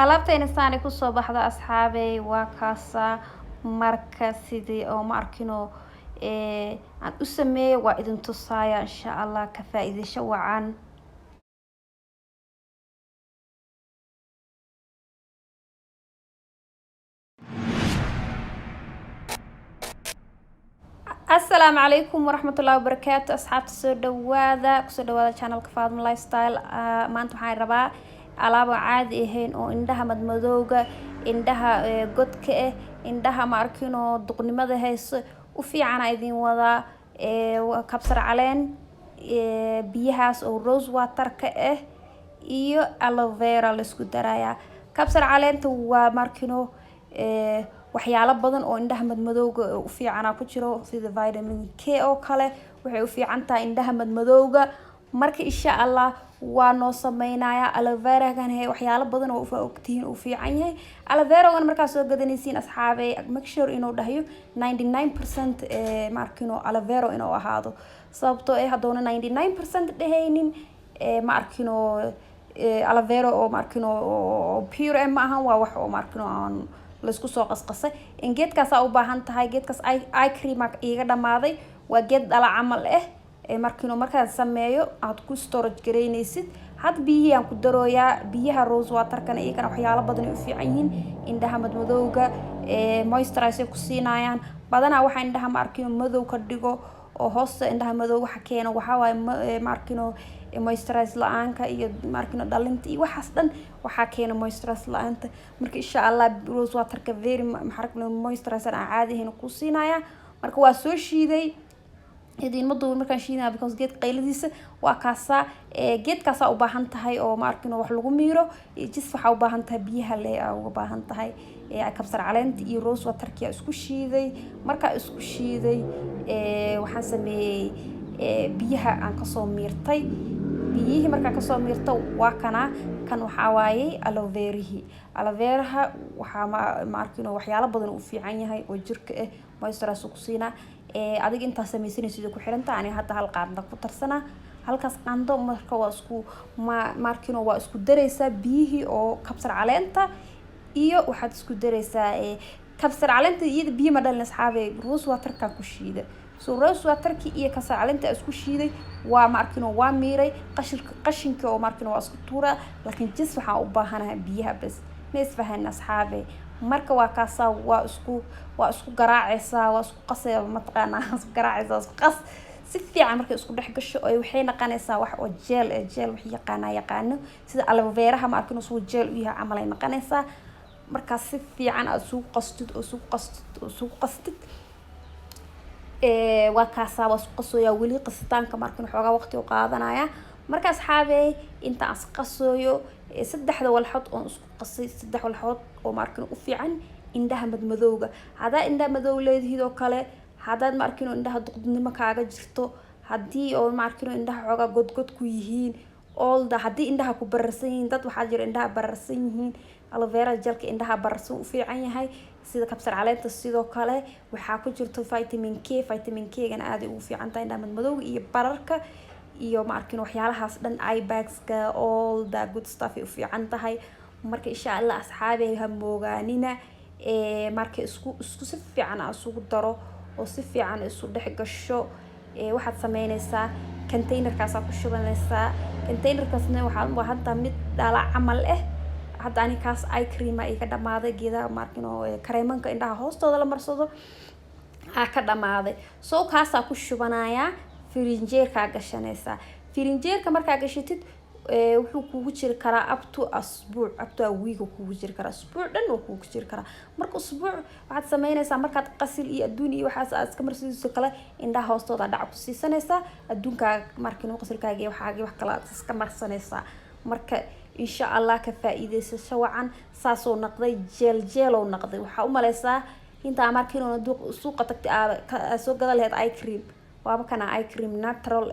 alaabtayna saani kusoo baxda asxaabey waa kaasa marka sidii oo ma arkino aan u sameeyo waa idin tusaaya insha Allah ka faa'iideyso wacan. السلام عليكم ورحمة الله وبركاته أصحاب kusoo dhawaada channelka Faadma Lifestyle maanta waxaan rabaa alaabo caadi ahayn oo indhaha madmadowga indhaha godka indhaha ma arkino duqnimada hayso u fiican idin wada kabsar caleen biyahaas oo rose water ka iyo aloe vera la isku daraya kabsar caleenta waa ma arkino waxyaalo badan oo indhaha madmadowga u fiican ku jiro sida vitamin K oo kale waxay u fiican tahay indhaha madmadowga marka insha Allah waa noo sameynaya aloe vera kan waxyaalo badan oo ogtiin u fiican yahay aloe vera wan marka soo gadanaysiin asxaabay make sure inuu dhahayo 99% markino aloe vera inuu ahaado sababtoo hadoona 99% dhahaynin markino aloe vera oo markino pure ma ahan waa wax oo markino aan la isku soo qasqasay in geedkaas u baahan tahay geedkaas ay cream iga dhamaaday waa geed dhala camal markino markaan sameeyo aad ku storage gareynaysid had biyihii aan ku darooyaa biyaha rose water kan iyagana waxyaalo badan u fiican yihiin indhaha madmadowga moisturize ku siinayaan badanaa waxa indhaha markino madow ka dhigo oo hoosta indhaha madow waxa keeno waxa waay markino moisturize la'aanka iyo markino dhalinta iyo waxaas dhan waxa keeno moisturize la'aanta marka insha Allah rose water ka very moisturizer aan caadi ahayn ku siinaya marka waa soo shiiday idin madu markaan shiidana because geed qayladiisa waa kaasa geedkaas u baahan tahay oo markino wax lagu miiro jis waxa u baahan tahay biyaha leh u baahan tahay kabsar caleenta iyo rose water ka isku shiiday marka isku shiiday waxaan sameeyay biyaha aan ka soo miirtay biyihii marka ka soo miirto waa kana kan waxa waaye aloe vera waxa markino waxyaalo badan u fiican yahay oo jirka moisturize ku siina adiga inta sameeysanaysid ku xiranta ani hadda hal qaadna ku tarsana halkaas qaando marka waa isku markino waa isku dareysa biyihii oo kabsar caleenta iyo waxaad isku dareysaa kabsar caleenta iyo biyo ma dhalin asxaabay rose water ka ku shiida rose water ki iyo kabsar caleenta isku shiiday waa markino waa miiray qashinka oo markino waa isku tuura laakiin jis waxa u baahanahay biyaha bas ma isfahan asxaabay marka waa kaasa waa isku garaacaysa waa isku qasay matqaana isku garaacaysa isku qas si fiican marka isku dhex gasho oo waxay naqanaysaa wax oo gel wax yaqaano sida aloe vera markino soo gel u yahay amal ay naqanaysaa marka si fiican aad soo qastid waa kaasa waa isku qasooya wali qasitaanka markino xoogaa waqti u qaadanaya marka asxaabay inta as qasooyo saddexda walxood oo isku qasay saddex walxood oo markino u fiican indhaha madmadowga hada indhaha madow leedhido kale hadaad markino indhaha duqdnimo kaaga jirto hadii oo markino indhaha xoogaa godgod ku yihiin hadii indhaha ku bararsan yihiin dad waxa jira indhaha bararsan yihiin aloe vera gelka indhaha bararsan u fiican yahay sida kabsar caleenta sidoo kale waxa ku jirto vitamin K gan aad u fiican tahay indhaha madmadowga iyo bararka iyo markino waxyaalahaas dhan eye bags ka all the good stuff u fiican tahay marka insha Allah asxaabay ha moogaanina marka isku si fiican isugu daro oo si fiican isu dhex gasho waxaad sameynaysaa containerkaas ku shubanaysaa containerkaasna waxaad u baahan tahay mid dhala camal hadda ani kaas eye cream iga dhamaaday geedaha markino kareemanka indhaha hoostooda la marsado ka dhamaaday soo kaasa ku shubanaya firinjeerka gashanaysa firinjeerka marka gashatid wuxuu kugu jiri karaa up to a week kugu jiri karaa asbuuc dhan oo kugu jiri karaa marka asbuuc waxaad sameynaysaa markaad qasil iyo adduun iyo waxaas aad iska marsiiso kale indhaha hoostooda dhac ku siisanaysaa adduunka markino qasilkaaga iyo wax kale aad iska marsanaysaa marka insha Allah ka faa'iideyso wacan saasoo naqday gel oo naqday waxa u maleysaa inta markino suuqa tagtay soo gada lahayd eye cream waaba kana eye cream natural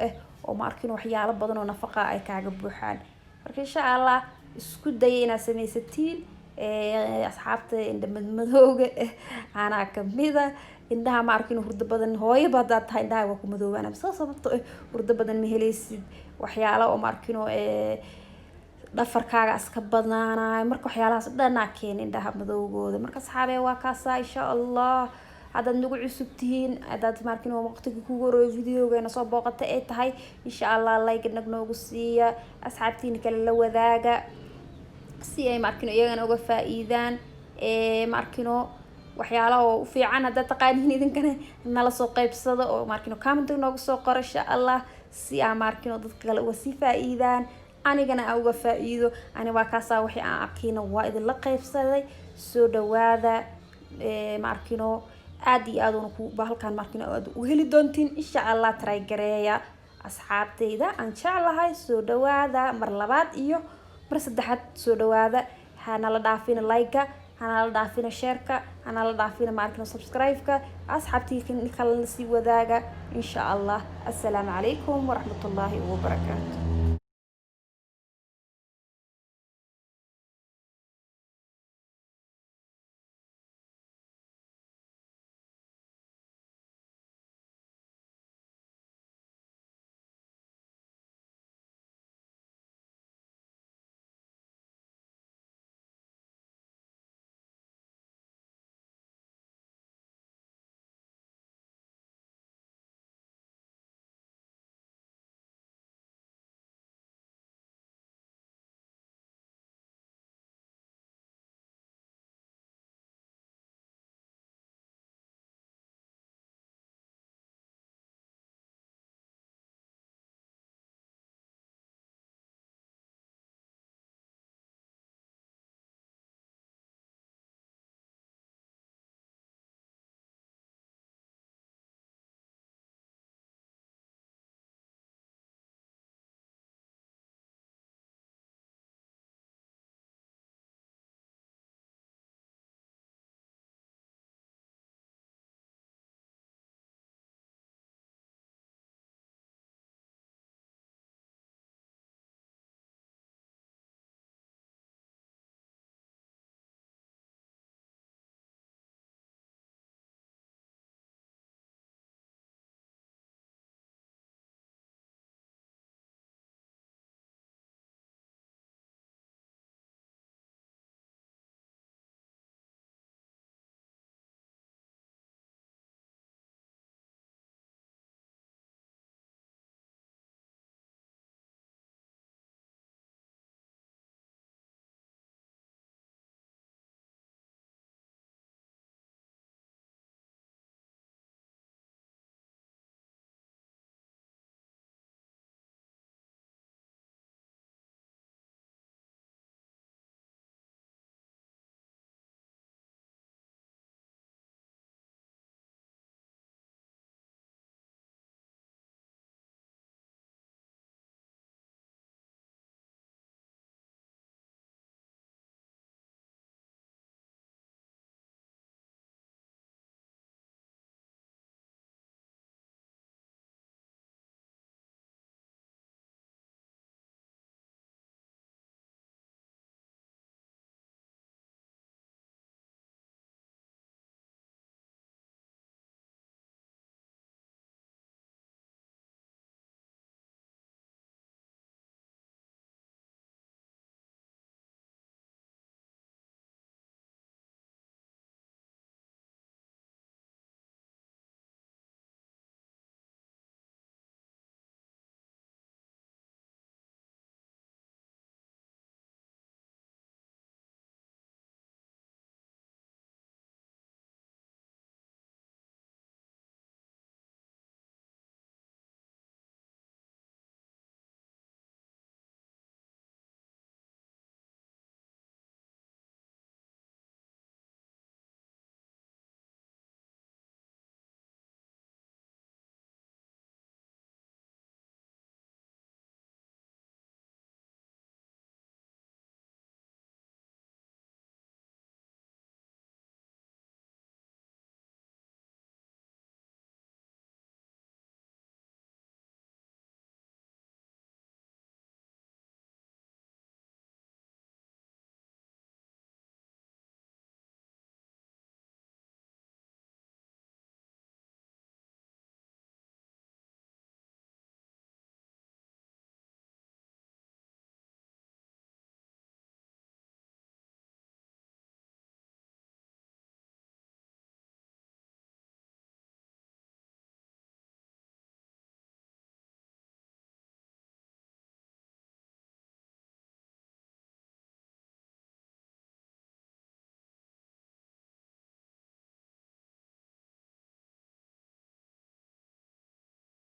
oo markino waxyaalo badan oo nafaqa ay kaaga buuxaan marka insha Allah isku day inaad sameysatiin asxaabta indha madmadowga ana kamida indhaha markino hurdo badan hooyaba hadaad tahay indhaha waa ku madoobaan sababtoo hurdo badan ma helaysid waxyaalo oo markino dhafarkaaga iska badnaanayo marka waxyaalahaas dhanaa keen indhaha madowgooda marka asxaabey waa kaasaa insha allah haddaad nagu cusub tihiin haddaad markin waqtiga kugu horeeyo videogeena soo booqata ay tahay insha allah like nag noogu siiya asxaabtiina kale la wadaaga si ay markin iyagana uga faa'iidaan markino waxyaalaha oo u fiican haddaad taqaaniin idinkana nala soo qaybsado oo markino comment noogu soo qoro insha allah si aan markino dadka kale uga sii faa'iidaan anigana aan uga faa'iido ani waa kaasaa wixii aan aqiino waa idinla qaybsaday soo dhawaada markino aad iyo aad ku bahalkan markino aad u heli doontiin insha allah try gareeya asxaabtayda aan jeclahay soo dhawaada mar labaad iyo mar saddexaad soo dhawaada hana la dhaafina like hana la dhaafina share-ka hana la dhaafina markino subscribe-ka asxaabtii kale la sii wadaaga insha allah assalaamu calaykum waraxmatullaahi wabarakaatuh